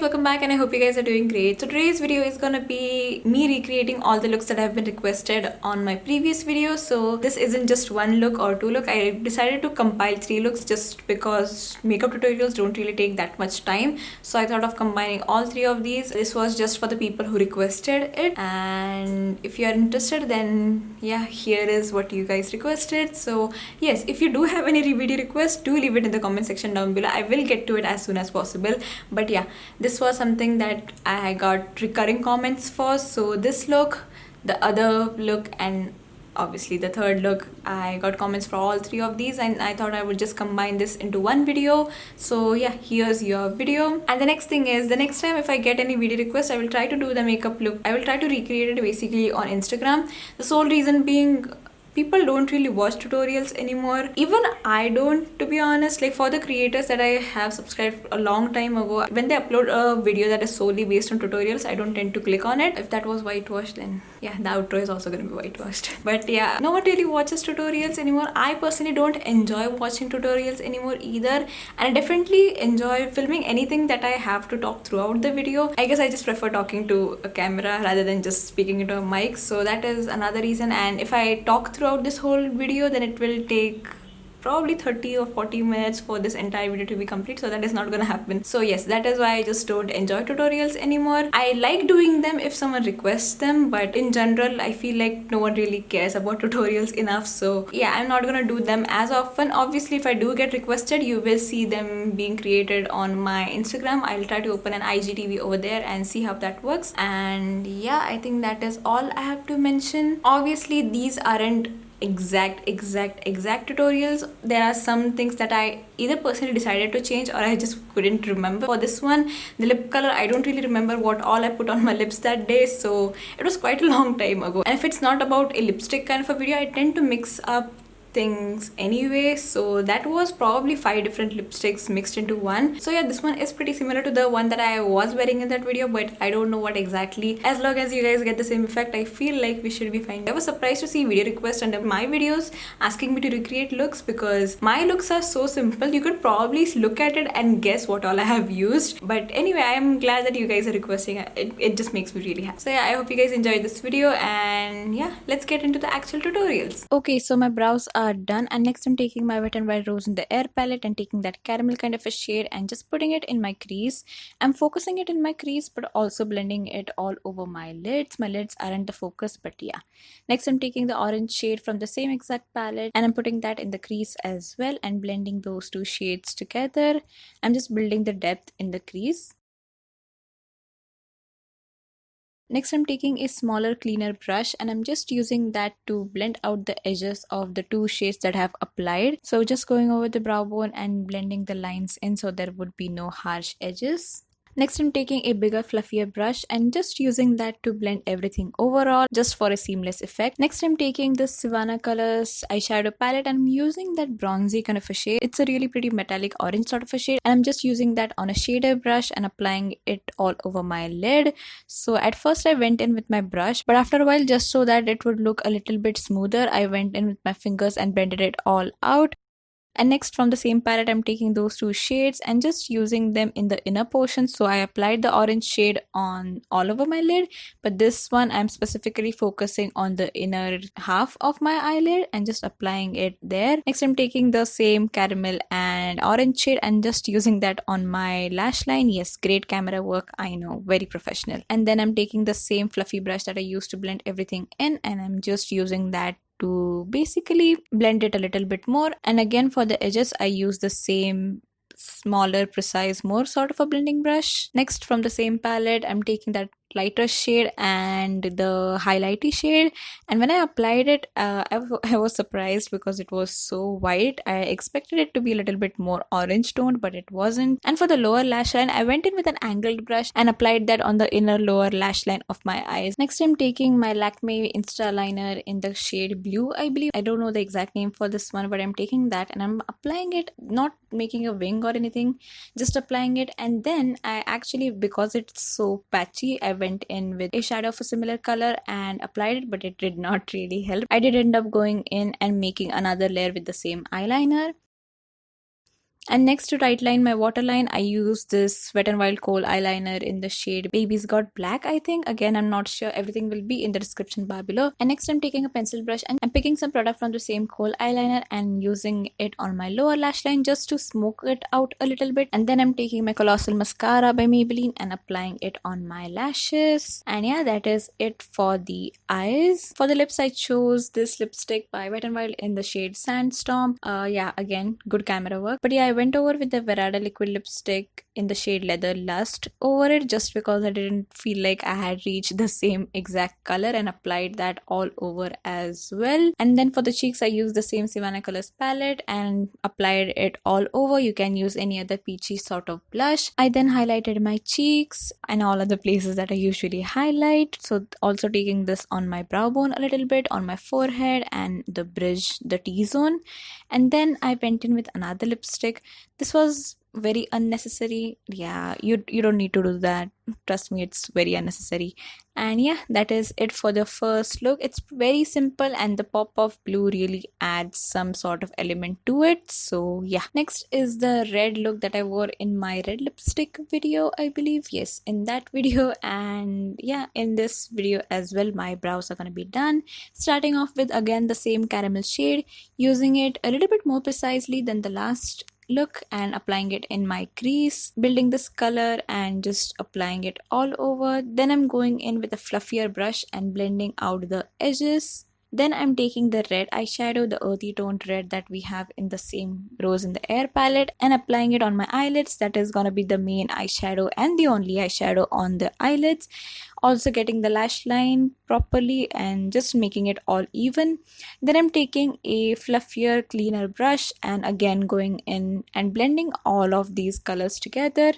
welcome back, and I hope you guys are doing great. So today's video is gonna be me recreating all the looks that have been requested on my previous video. So this isn't just one look or two look. I decided to compile 3 looks just because makeup tutorials don't really take that much time. So I thought of combining all 3 of these. This was just for the people who requested it, and if you are interested, then yeah, here is what you guys requested. So yes, if you do have any video requests, do leave it in the comment section down below. I will get to it as soon as possible. But yeah, this was something that I got recurring comments for. So this look, the other look, and obviously the third look, I got comments for all 3 of these, and I thought I would just combine this into one video. So yeah, here's your video. And the next thing is, the next time if I get any video request, I will try to do the makeup look. I will try to recreate it basically on Instagram. The sole reason being, people don't really watch tutorials anymore. Even I don't, to be honest. Like, for the creators that I have subscribed a long time ago, when they upload a video that is solely based on tutorials, I don't tend to click on it. If that was whitewashed, then yeah, the outro is also going to be whitewashed. But yeah, no one really watches tutorials anymore. I personally don't enjoy watching tutorials anymore either, and I definitely enjoy filming anything that I have to talk throughout the video. I guess I just prefer talking to a camera rather than just speaking into a mic, so that is another reason. And if I talk throughout this whole video, then it will take probably 30 or 40 minutes for this entire video to be complete, so that is not gonna happen. So yes, that is why I just don't enjoy tutorials anymore. I like doing them if someone requests them, but in general I feel like no one really cares about tutorials enough. So yeah, I'm not gonna do them as often. Obviously, if I do get requested, you will see them being created on my Instagram. I'll try to open an IGTV over there and see how that works. And yeah, I think that is all I have to mention. Obviously, these aren't exact tutorials. There are some things that I either personally decided to change, or I just couldn't remember. For this one, the lip color, I don't really remember what all I put on my lips that day, so it was quite a long time ago. And if it's not about a lipstick kind of a video, I tend to mix up things anyway. So that was probably 5 different lipsticks mixed into one. So yeah, this one is pretty similar to the one that I was wearing in that video, but I don't know what exactly. As long as you guys get the same effect, I feel like we should be fine. I was surprised to see video requests under my videos asking me to recreate looks, because my looks are so simple. You could probably look at it and guess what all I have used. But anyway, I am glad that you guys are requesting. It just makes me really happy. So yeah, I hope you guys enjoyed this video, and yeah, let's get into the actual tutorials. Okay, so my brows are done, and next I'm taking my Wet n Wild Rose in the Air palette and taking that caramel kind of a shade and just putting it in my crease. I'm focusing it in my crease, but also blending it all over my lids. My lids aren't the focus, but yeah. Next I'm taking the orange shade from the same exact palette, and I'm putting that in the crease as well and blending those 2 shades together. I'm just building the depth in the crease. Next, I'm taking a smaller, cleaner brush, and I'm just using that to blend out the edges of the 2 shades that I have applied. So just going over the brow bone and blending the lines in so there would be no harsh edges. Next, I'm taking a bigger, fluffier brush and just using that to blend everything overall, just for a seamless effect. Next, I'm taking the Sivanna Colors eyeshadow palette and I'm using that bronzy kind of a shade. It's a really pretty metallic orange sort of a shade, and I'm just using that on a shader brush and applying it all over my lid. So at first I went in with my brush, but after a while, just so that it would look a little bit smoother, I went in with my fingers and blended it all out. And next, from the same palette, I'm taking those 2 shades and just using them in the inner portion. So I applied the orange shade on all over my lid, but this one I'm specifically focusing on the inner half of my eyelid and just applying it there. Next, I'm taking the same caramel and orange shade and just using that on my lash line. Yes, great camera work, I know, very professional. And then I'm taking the same fluffy brush that I used to blend everything in, and I'm just using that to basically blend it a little bit more. And again, for the edges, I use the same smaller, precise, more sort of a blending brush. Next, from the same palette, I'm taking that lighter shade and the highlighty shade, and when I applied it, I was surprised because it was so white. I expected it to be a little bit more orange toned, but it wasn't. And for the lower lash line, I went in with an angled brush and applied that on the inner lower lash line of my eyes. Next, I'm taking my Lakme Insta liner in the shade blue, I believe. I don't know the exact name for this one, but I'm taking that and I'm applying it, not making a wing or anything, just applying it. And then I actually, because it's so patchy, I went in with a shadow of a similar color and applied it, but it did not really help. I did end up going in and making another layer with the same eyeliner. And next, to tightline my waterline, I use this Wet n Wild Kohl eyeliner in the shade Baby's Got Black, I think. Again, I'm not sure. Everything will be in the description bar below. And next, I'm taking a pencil brush and I'm picking some product from the same Kohl eyeliner and using it on my lower lash line just to smoke it out a little bit. And then I'm taking my Colossal Mascara by Maybelline and applying it on my lashes. And yeah, that is it for the eyes. For the lips, I chose this lipstick by Wet n Wild in the shade Sandstorm. Yeah, again, good camera work. But yeah, I went over with the Verada liquid lipstick in the shade Leather Lust over it just because I didn't feel like I had reached the same exact color, and applied that all over as well. And then for the cheeks, I used the same Sivanna colors palette and applied it all over. You can use any other peachy sort of blush. I then highlighted my cheeks and all other places that I usually highlight. So also taking this on my brow bone a little bit, on my forehead and the bridge, the T-zone. And then I went in with another lipstick. This was very unnecessary. Yeah, you don't need to do that. Trust me, it's very unnecessary. And yeah, that is it for the first look. It's very simple and the pop of blue really adds some sort of element to it. So yeah, next is the red look that I wore in my red lipstick video, I believe. Yes, in that video. And yeah, in this video as well, my brows are gonna be done. Starting off with again the same caramel shade, using it a little bit more precisely than the last look and applying it in my crease, building this color and just applying it all over. Then I'm going in with a fluffier brush and blending out the edges. Then I'm taking the red eyeshadow, the earthy toned red that we have in the same Rose in the Air palette, and applying it on my eyelids. That is gonna be the main eyeshadow and the only eyeshadow on the eyelids. Also getting the lash line properly and just making it all even. Then I'm taking a fluffier, cleaner brush and again going in and blending all of these colors together.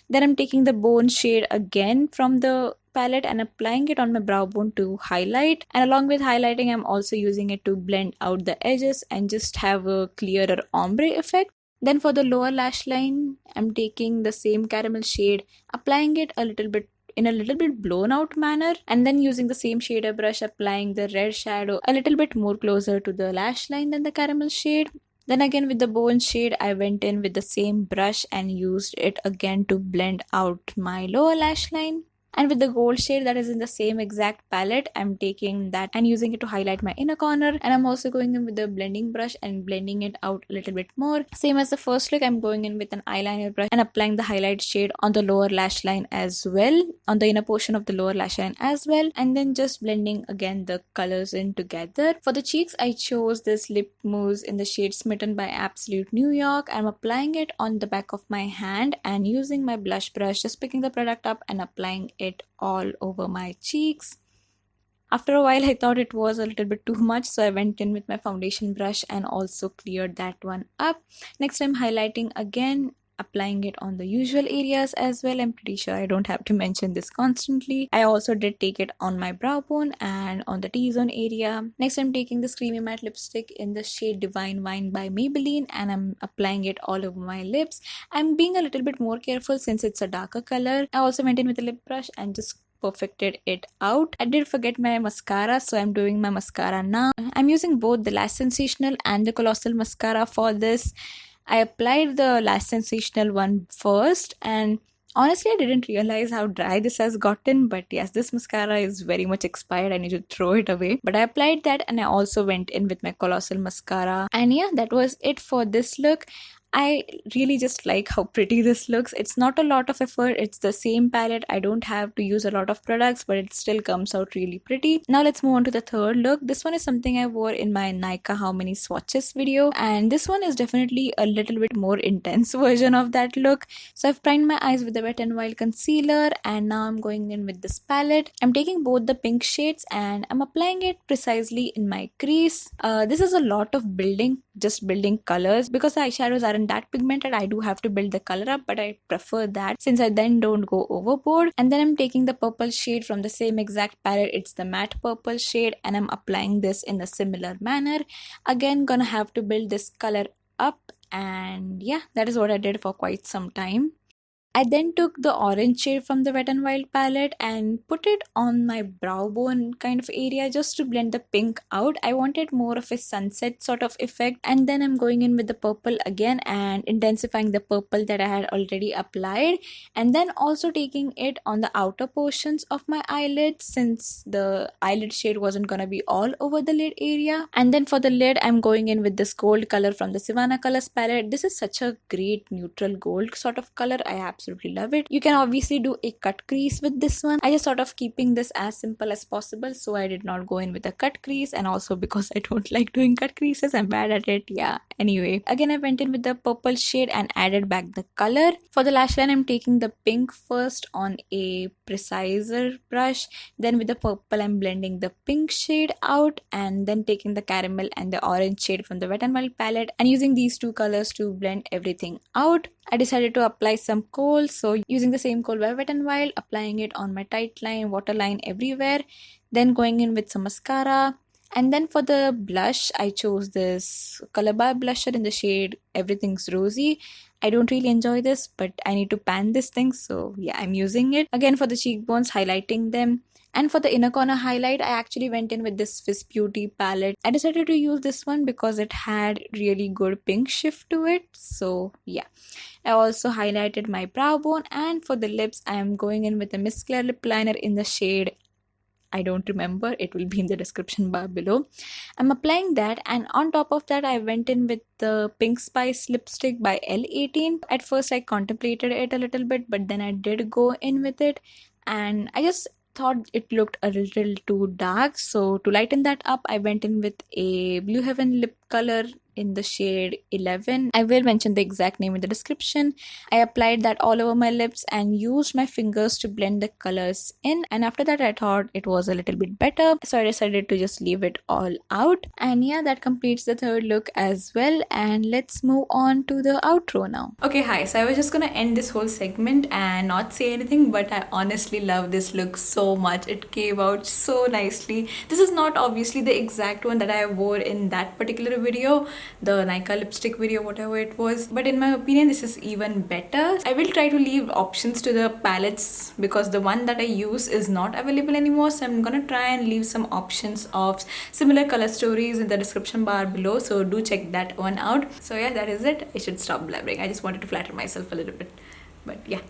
Then I'm taking the bone shade again from the palette and applying it on my brow bone to highlight, and along with highlighting I'm also using it to blend out the edges and just have a clearer ombre effect. Then for the lower lash line, I'm taking the same caramel shade, applying it a little bit in a little bit blown out manner, and then using the same shader brush applying the red shadow a little bit more closer to the lash line than the caramel shade. Then again with the bone shade, I went in with the same brush and used it again to blend out my lower lash line. And with the gold shade that is in the same exact palette, I'm taking that and using it to highlight my inner corner. And I'm also going in with the blending brush and blending it out a little bit more. Same as the first look, I'm going in with an eyeliner brush and applying the highlight shade on the lower lash line as well, on the inner portion of the lower lash line as well. And then just blending again the colors in together. For the cheeks, I chose this lip mousse in the shade Smitten by Absolute New York. I'm applying it on the back of my hand and using my blush brush, just picking the product up and applying it all over my cheeks. After a while, I thought it was a little bit too much, so I went in with my foundation brush and also cleared that one up. Next, I'm highlighting again, applying it on the usual areas as well. I'm pretty sure I don't have to mention this constantly. I also did take it on my brow bone and on the T-zone area. Next, I'm taking this creamy matte lipstick in the shade Divine Wine by Maybelline and I'm applying it all over my lips. I'm being a little bit more careful since it's a darker color. I also went in with a lip brush and just perfected it out. I did forget my mascara, so I'm doing my mascara now. I'm using both the Lash Sensational and the Colossal mascara for this. I applied the Lash Sensational one first, and honestly I didn't realize how dry this has gotten, but yes, this mascara is very much expired. I need to throw it away. But I applied that and I also went in with my Colossal mascara, and yeah, that was it for this look. I really just like how pretty this looks. It's not a lot of effort. It's the same palette. I don't have to use a lot of products, but it still comes out really pretty. Now let's move on to the third look. This one is something I wore in my Nika How Many Swatches video, and this one is definitely a little bit more intense version of that look. So I've primed my eyes with the Wet n Wild concealer, and now I'm going in with this palette. I'm taking both the pink shades and I'm applying it precisely in my crease. This is a lot of building, just building colors, because the eyeshadows aren't that pigmented. I do have to build the color up, but I prefer that since I then don't go overboard. And then I'm taking the purple shade from the same exact palette. It's the matte purple shade, and I'm applying this in a similar manner. Again, gonna have to build this color up, and yeah, that is what I did for quite some time. I then took the orange shade from the Wet n Wild palette and put it on my brow bone kind of area just to blend the pink out. I wanted more of a sunset sort of effect, and then I'm going in with the purple again and intensifying the purple that I had already applied, and then also taking it on the outer portions of my eyelids since the eyelid shade wasn't gonna be all over the lid area. And then for the lid, I'm going in with this gold color from the Sivanna colors palette. This is such a great neutral gold sort of color. I absolutely love it. You can obviously do a cut crease with this one. I just thought of keeping this as simple as possible, so I did not go in with a cut crease, and also because I don't like doing cut creases, I'm bad at it. Yeah, anyway, again I went in with the purple shade and added back the color. For the lash line, I'm taking the pink first on a preciser brush, then with the purple I'm blending the pink shade out, and then taking the caramel and the orange shade from the Wet n Wild palette and using these two colors to blend everything out. I decided to apply some Kohl, so using the same Kohl by Wet n Wild, applying it on my tight line, waterline, everywhere, then going in with some mascara. And then for the blush, I chose this Color Bar blusher in the shade Everything's Rosy. I don't really enjoy this, but I need to pan this thing, so yeah, I'm using it. Again for the cheekbones, highlighting them. And for the inner corner highlight, I actually went in with this Fizz Beauty palette. I decided to use this one because it had really good pink shift to it, so yeah. I also highlighted my brow bone, and for the lips, I am going in with a Miss Claire lip liner in the shade I don't remember, it will be in the description bar below. I'm applying that, and on top of that I went in with the Pink Spice lipstick by L18. At first I contemplated it a little bit, but then I did go in with it, and I just thought it looked a little too dark, so to lighten that up I went in with a Blue Heaven lip color in the shade 11. I will mention the exact name in the description. I applied that all over my lips and used my fingers to blend the colors in, and after that I thought it was a little bit better, so I decided to just leave it all out. And yeah, that completes the third look as well, and let's move on to the outro now. Okay, hi, so I was just gonna end this whole segment and not say anything, but I honestly love this look so much. It came out so nicely. This is not obviously the exact one that I wore in that particular video, the Nika lipstick video, whatever it was, but in my opinion this is even better. I will try to leave options to the palettes because the one that I use is not available anymore, so I'm gonna try and leave some options of similar color stories in the description bar below, so do check that one out. So yeah, that is it. I should stop blabbering. I just wanted to flatter myself a little bit, but yeah.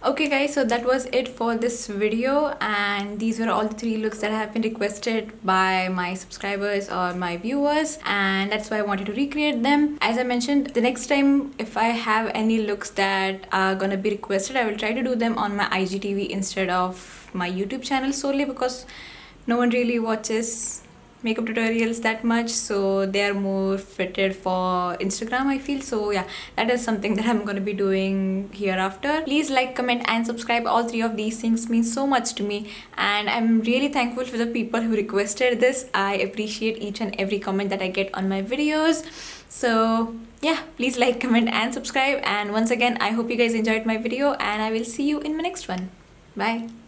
Okay guys, so that was it for this video, and these were all the 3 looks that have been requested by my subscribers or my viewers, and that's why I wanted to recreate them. As I mentioned, the next time if I have any looks that are gonna be requested, I will try to do them on my IGTV instead of my YouTube channel, solely because no one really watches makeup tutorials that much, so they are more fitted for Instagram, I feel. So yeah, that is something that I'm going to be doing hereafter. Please like, comment and subscribe. All 3 of these things mean so much to me, and I'm really thankful for the people who requested this. I appreciate each and every comment that I get on my videos. So yeah, please like, comment and subscribe, and once again I hope you guys enjoyed my video, and I will see you in my next one. Bye.